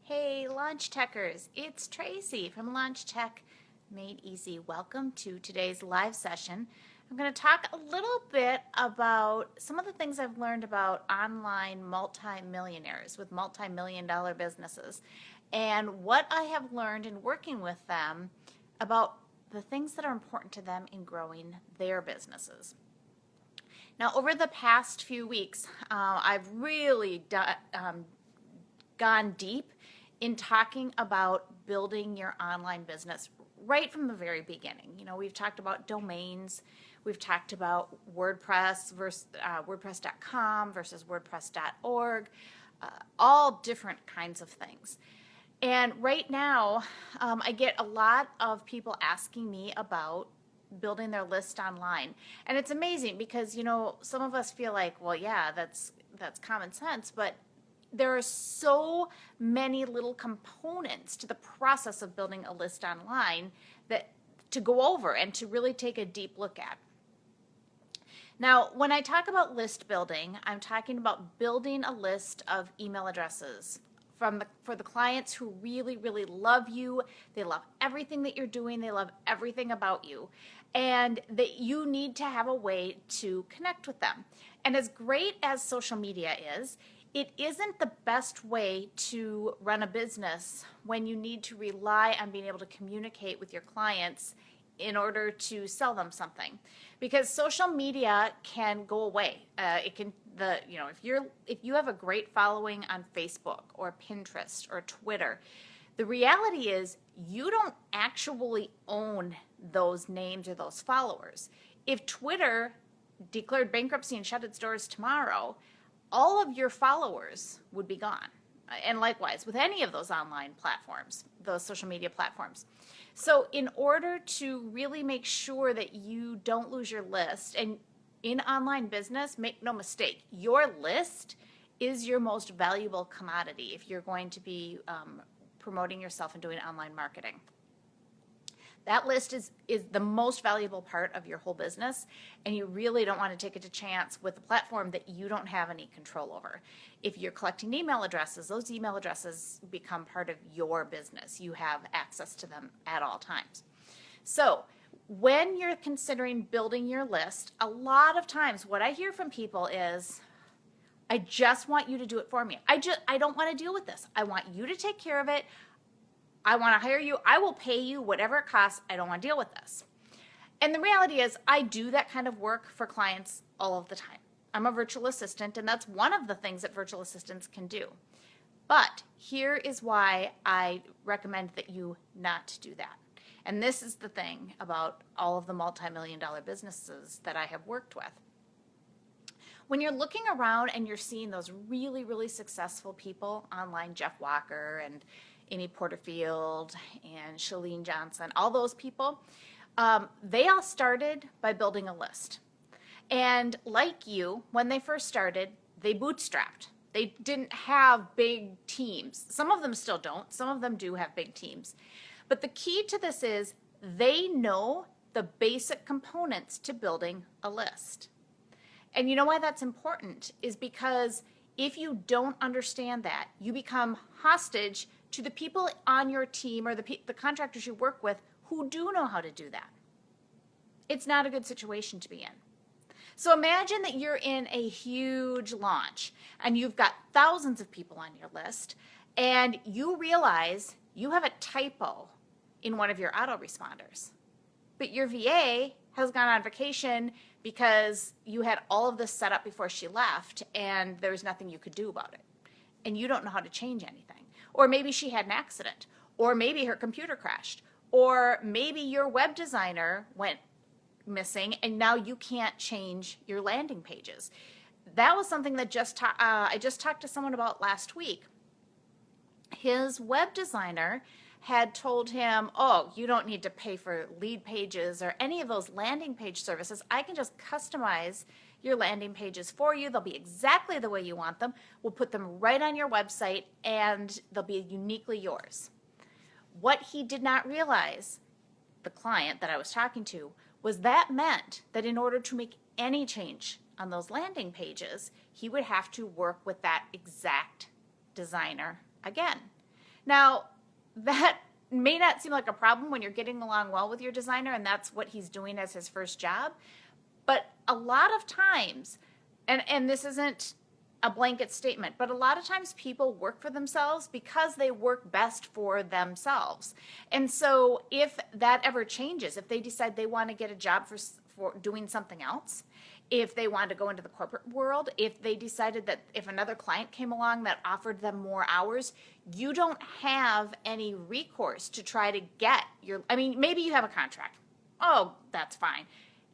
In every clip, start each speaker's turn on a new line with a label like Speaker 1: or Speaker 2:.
Speaker 1: Hey Launch Techers, it's Tracy from Launch Tech Made Easy. Welcome to today's live session. I'm going to talk a little bit about some of the things I've learned about online multi-millionaires with multi-million-dollar businesses and what I have learned in working with them about the things that are important to them in growing their businesses. Now, over the past few weeks, I've really gone deep in talking about building your online business right from the very beginning. You know, we've talked about domains, we've talked about WordPress versus WordPress.com versus WordPress.org, all different kinds of things. And right now, I get a lot of people asking me about building their list online. And it's amazing because, you know, some of us feel like, well, yeah, that's common sense, but there are so many little components to the process of building a list online that to go over and to really take a deep look at. Now, when I talk about list building, I'm talking about building a list of email addresses for the clients who really, really love you. They love everything that you're doing. They love everything about you. And that you need to have a way to connect with them. And as great as social media is, it isn't the best way to run a business when you need to rely on being able to communicate with your clients in order to sell them something, because social media can go away. If you have a great following on Facebook or Pinterest or Twitter, the reality is you don't actually own those names or those followers. If Twitter declared bankruptcy and shut its doors tomorrow, all of your followers would be gone. And likewise with any of those online platforms, those social media platforms. So in order to really make sure that you don't lose your list, and in online business, make no mistake, your list is your most valuable commodity if you're going to be promoting yourself and doing online marketing. That list is the most valuable part of your whole business, and you really don't want to take it to chance with a platform that you don't have any control over. If you're collecting email addresses, those email addresses become part of your business. You have access to them at all times. So when you're considering building your list, a lot of times what I hear from people is, I just want you to do it for me. I don't want to deal with this. I want you to take care of it. I want to hire you. I will pay you whatever it costs. I don't want to deal with this. And the reality is I do that kind of work for clients all of the time. I'm a virtual assistant, and that's one of the things that virtual assistants can do. But here is why I recommend that you not do that. And this is the thing about all of the multi-million-dollar businesses that I have worked with. When you're looking around and you're seeing those really, really successful people online, Jeff Walker and Amy Porterfield and Chalene Johnson, all those people, they all started by building a list. And like you, when they first started, they bootstrapped. They didn't have big teams. Some of them still don't. Some of them do have big teams. But the key to this is they know the basic components to building a list. And you know why that's important is because if you don't understand that, you become hostage to the people on your team or the contractors you work with who do know how to do that. It's not a good situation to be in. So imagine that you're in a huge launch and you've got thousands of people on your list, and you realize you have a typo in one of your autoresponders. But your VA has gone on vacation because you had all of this set up before she left and there was nothing you could do about it. And you don't know how to change anything. Or maybe she had an accident, or maybe her computer crashed, or maybe your web designer went missing and now you can't change your landing pages. That was something that I just talked to someone about last week. His web designer had told him, oh, you don't need to pay for lead pages or any of those landing page services. I can just customize your landing pages for you. They'll be exactly the way you want them. We'll put them right on your website and they'll be uniquely yours. What he did not realize, the client that I was talking to, was that meant that in order to make any change on those landing pages, he would have to work with that exact designer again. Now, that may not seem like a problem when you're getting along well with your designer and that's what he's doing as his first job. But a lot of times, and this isn't a blanket statement, but a lot of times people work for themselves because they work best for themselves. And so if that ever changes, if they decide they want to get a job for doing something else, if they wanted to go into the corporate world, if they decided that if another client came along that offered them more hours, you don't have any recourse to try to get your, I mean, maybe you have a contract. Oh, that's fine.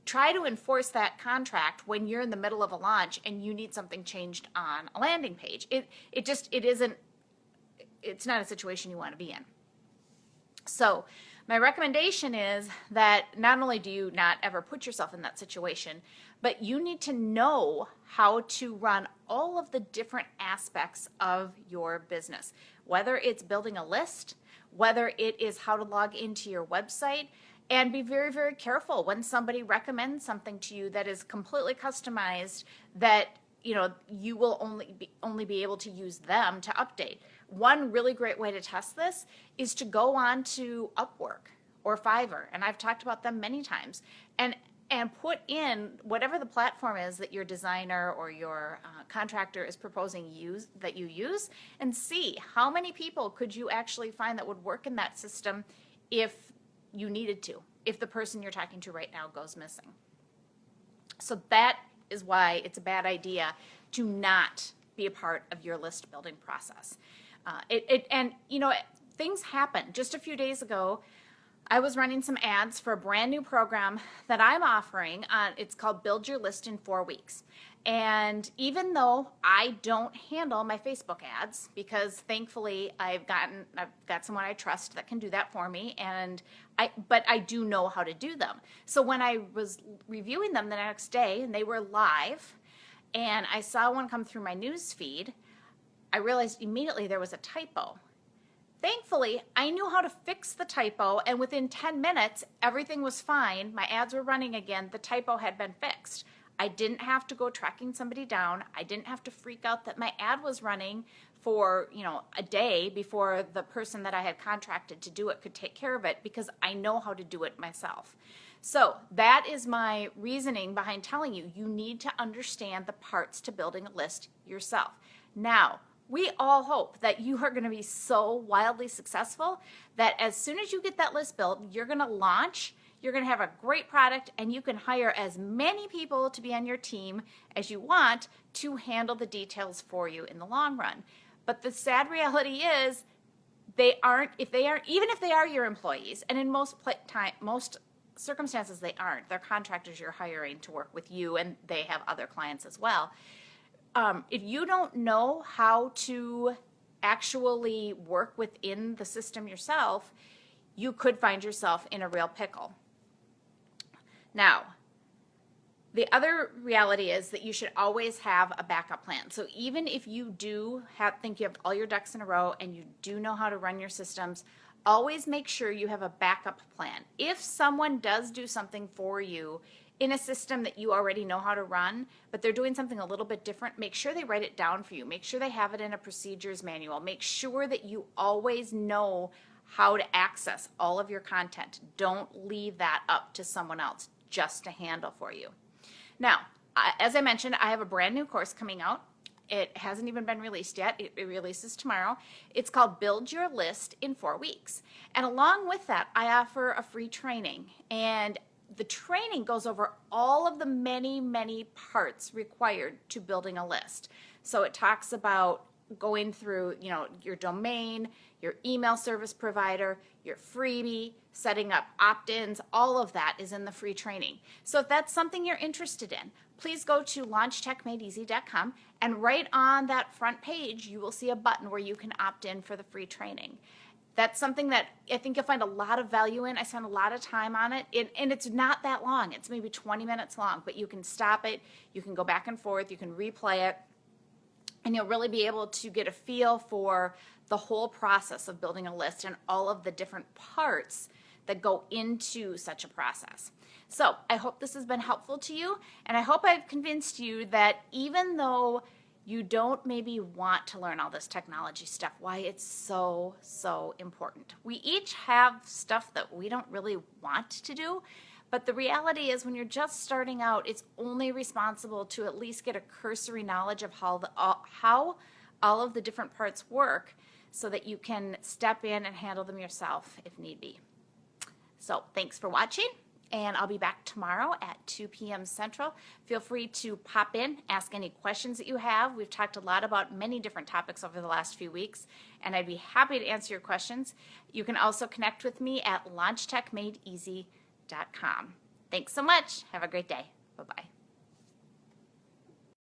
Speaker 1: Try to enforce that contract when you're in the middle of a launch and you need something changed on a landing page. It's not a situation you want to be in. So my recommendation is that not only do you not ever put yourself in that situation, but you need to know how to run all of the different aspects of your business, whether it's building a list, whether it is how to log into your website, and be very, very careful when somebody recommends something to you that is completely customized that you will only be able to use them to update. One really great way to test this is to go on to Upwork or Fiverr, and I've talked about them many times, and put in whatever the platform is that your designer or your contractor is proposing that you use, and see how many people could you actually find that would work in that system if you needed to, if the person you're talking to right now goes missing. So that is why it's a bad idea to not be a part of your list building process. Things happen. Just a few days ago, I was running some ads for a brand new program that I'm offering. It's called Build Your List in 4 Weeks. And even though I don't handle my Facebook ads, because thankfully I've got someone I trust that can do that for me, but I do know how to do them. So when I was reviewing them the next day and they were live, and I saw one come through my news feed, I realized immediately there was a typo. Thankfully, I knew how to fix the typo, and within 10 minutes, everything was fine. My ads were running again. The typo had been fixed. I didn't have to go tracking somebody down. I didn't have to freak out that my ad was running for, a day before the person that I had contracted to do it could take care of it, because I know how to do it myself. So that is my reasoning behind telling you, you need to understand the parts to building a list yourself. Now, we all hope that you are going to be so wildly successful that as soon as you get that list built, you're going to launch, you're going to have a great product, and you can hire as many people to be on your team as you want to handle the details for you in the long run. But the sad reality is even if they are your employees, and in most circumstances they aren't, they're contractors you're hiring to work with you, and they have other clients as well. If you don't know how to actually work within the system yourself, you could find yourself in a real pickle. Now, the other reality is that you should always have a backup plan. So even if you do think you have all your ducks in a row and you do know how to run your systems, always make sure you have a backup plan. If someone does do something for you in a system that you already know how to run, but they're doing something a little bit different, make sure they write it down for you. Make sure they have it in a procedures manual. Make sure that you always know how to access all of your content. Don't leave that up to someone else just to handle for you. Now, as I mentioned, I have a brand new course coming out. It hasn't even been released yet. It releases tomorrow. It's called Build Your List in 4 Weeks. And along with that, I offer a free training. And the training goes over all of the many, many parts required to building a list. So it talks about going through, your domain, your email service provider, your freebie, setting up opt-ins, all of that is in the free training. So if that's something you're interested in, please go to launchtechmadeeasy.com, and right on that front page, you will see a button where you can opt in for the free training. That's something that I think you'll find a lot of value in. I spend a lot of time on it, and it's not that long. It's maybe 20 minutes long, but you can stop it, you can go back and forth, you can replay it, and you'll really be able to get a feel for the whole process of building a list and all of the different parts that go into such a process. So I hope this has been helpful to you, and I hope I've convinced you that even though you don't maybe want to learn all this technology stuff, why it's so, so important. We each have stuff that we don't really want to do, but the reality is when you're just starting out, it's only responsible to at least get a cursory knowledge of how all of the different parts work so that you can step in and handle them yourself if need be. So thanks for watching, and I'll be back tomorrow at 2 p.m. Central. Feel free to pop in, ask any questions that you have. We've talked a lot about many different topics over the last few weeks, and I'd be happy to answer your questions. You can also connect with me at LaunchTechMadeEasy.com. Thanks so much. Have a great day. Bye-bye.